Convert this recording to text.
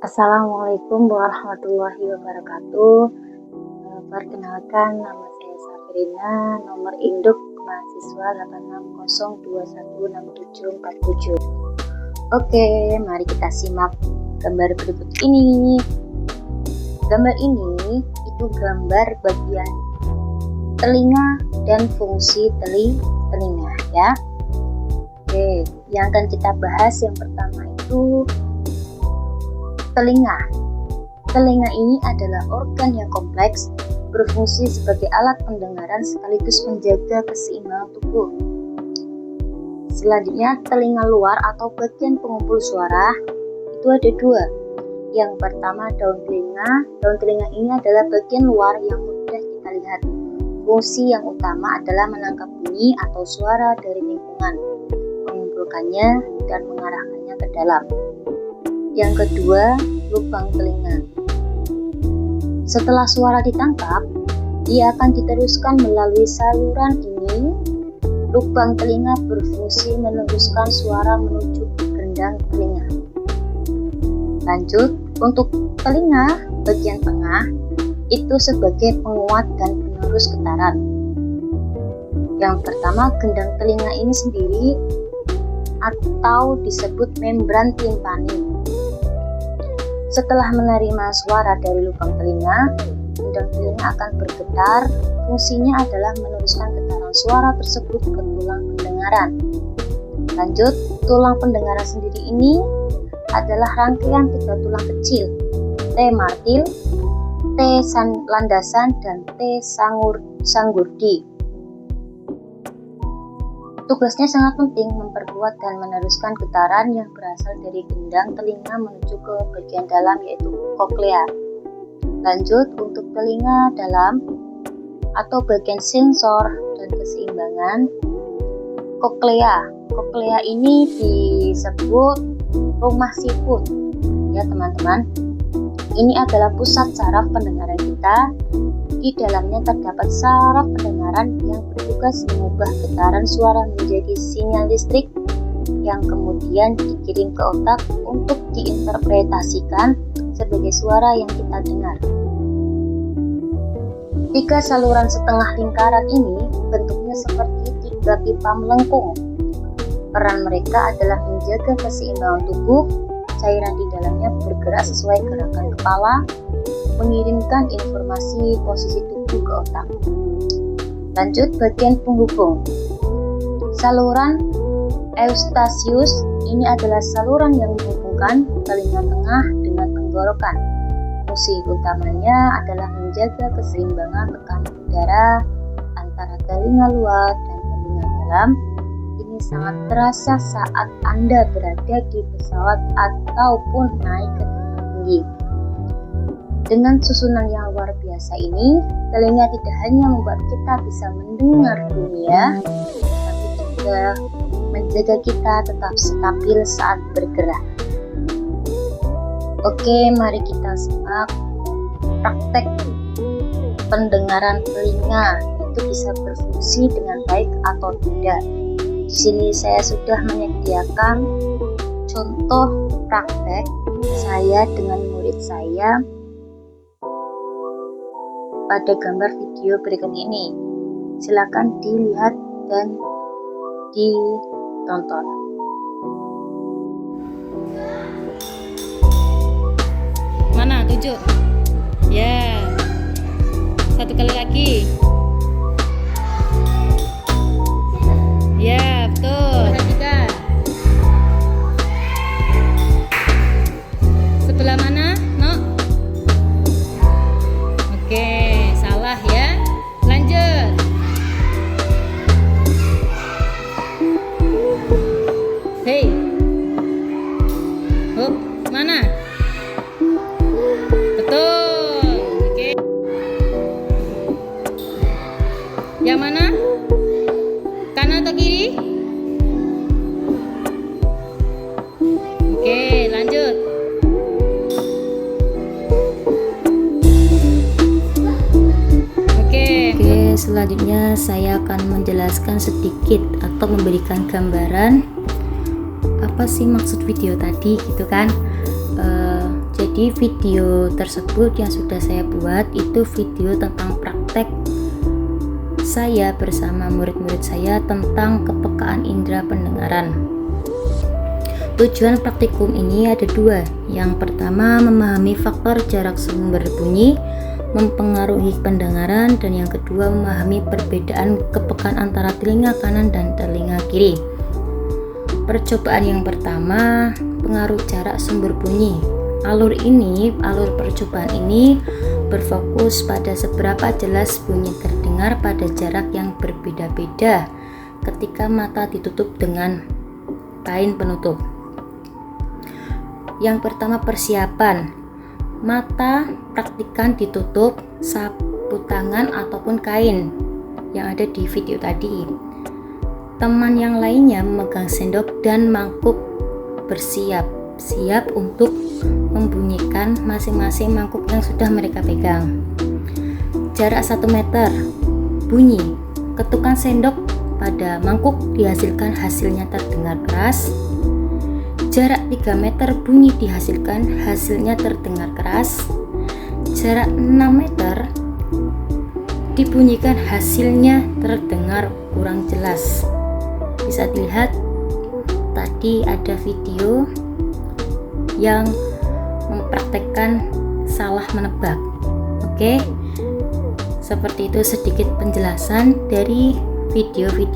Assalamualaikum warahmatullahi wabarakatuh. Perkenalkan, nama saya Safrina, nomor induk mahasiswa 8602167747. Oke, mari kita simak gambar berikut ini. Gambar ini itu gambar bagian telinga dan fungsi telinga ya. Oke, yang akan kita bahas yang pertama itu telinga. Telinga ini adalah organ yang kompleks, berfungsi sebagai alat pendengaran sekaligus menjaga keseimbangan tubuh. Selanjutnya, telinga luar atau bagian pengumpul suara itu ada dua. Yang pertama, daun telinga. Daun telinga ini adalah bagian luar yang mudah kita lihat. Fungsi yang utama adalah menangkap bunyi atau suara dari lingkungan, mengumpulkannya dan mengarahkannya ke dalam. Yang kedua, lubang telinga. Setelah suara ditangkap, ia akan diteruskan melalui saluran ini. Lubang telinga berfungsi meneruskan suara menuju ke gendang telinga. Lanjut, untuk telinga bagian tengah itu sebagai penguat dan penerus getaran. Yang pertama, gendang telinga ini sendiri atau disebut membran timpani. Setelah menerima suara dari lubang telinga, gendang telinga akan bergetar. Fungsinya adalah meneruskan getaran suara tersebut ke tulang pendengaran. Lanjut, tulang pendengaran sendiri ini adalah rangkaian 3 tulang kecil, T martil, T landasan, dan T sanggurdi. Tugasnya sangat penting memperkuat dan meneruskan getaran yang berasal dari gendang telinga menuju ke bagian dalam yaitu koklea. Lanjut, untuk telinga dalam atau bagian sensor dan keseimbangan koklea. Koklea ini disebut rumah siput ya teman-teman. Ini adalah pusat saraf pendengaran kita. Di dalamnya terdapat saraf pendengaran yang bertugas mengubah getaran suara menjadi sinyal listrik yang kemudian dikirim ke otak untuk diinterpretasikan sebagai suara yang kita dengar. 3 saluran setengah lingkaran ini bentuknya seperti 3 pipa melengkung. Peran mereka adalah menjaga keseimbangan tubuh. Cairan di dalamnya bergerak sesuai gerakan kepala, mengirimkan informasi posisi tubuh ke otak. Lanjut, bagian penghubung. Saluran Eustachius ini adalah saluran yang menghubungkan telinga tengah dengan tenggorokan. Fungsi utamanya adalah menjaga keseimbangan tekanan udara antara telinga luar dan telinga dalam. Ini sangat terasa saat Anda berada di pesawat ataupun naik ke tempat tinggi. Dengan susunan yang luar biasa ini, telinga tidak hanya membuat kita bisa mendengar dunia, tapi juga menjaga kita tetap stabil saat bergerak. Oke, mari kita simak praktek pendengaran telinga itu bisa berfungsi dengan baik atau tidak. Di sini saya sudah menyediakan contoh praktek saya dengan murid saya pada gambar video berikut ini. Silakan dilihat dan ditonton. Mana? 7. Ya. 1 kali lagi. Ya, betul. Perhatikan. Sebelah mana? No? Oke, salah ya. Lanjut. Hei. Hup, mana? Betul. Oke. Yang mana? Kanan atau kiri? Oke, lanjut. Oke, selanjutnya saya akan menjelaskan sedikit atau memberikan gambaran apa sih maksud video tadi gitu kan. Jadi Jadi video tersebut yang sudah saya buat itu video tentang praktek saya bersama murid-murid saya tentang kepekaan indera pendengaran. Tujuan praktikum ini ada dua. Yang pertama, memahami faktor jarak sumber bunyi mempengaruhi pendengaran, dan yang kedua, memahami perbedaan kepekaan antara telinga kanan dan telinga kiri. Percobaan yang pertama, pengaruh jarak sumber bunyi. Alur percobaan ini berfokus pada seberapa jelas bunyi terdengar pada jarak yang berbeda-beda ketika mata ditutup dengan kain penutup. Yang pertama, persiapan. Mata praktikan ditutup sapu tangan ataupun kain yang ada di video tadi. Teman yang lainnya memegang sendok dan mangkuk bersiap untuk membunyikan masing-masing mangkuk yang sudah mereka pegang. Jarak 1 meter, bunyi ketukan sendok pada mangkuk dihasilkan hasilnya terdengar keras. Jarak 3 meter, bunyi dihasilkan hasilnya terdengar keras. Jarak 6 meter dibunyikan hasilnya terdengar kurang jelas. Bisa dilihat tadi ada video yang mempraktekkan salah menebak. Oke, seperti itu sedikit penjelasan dari video-video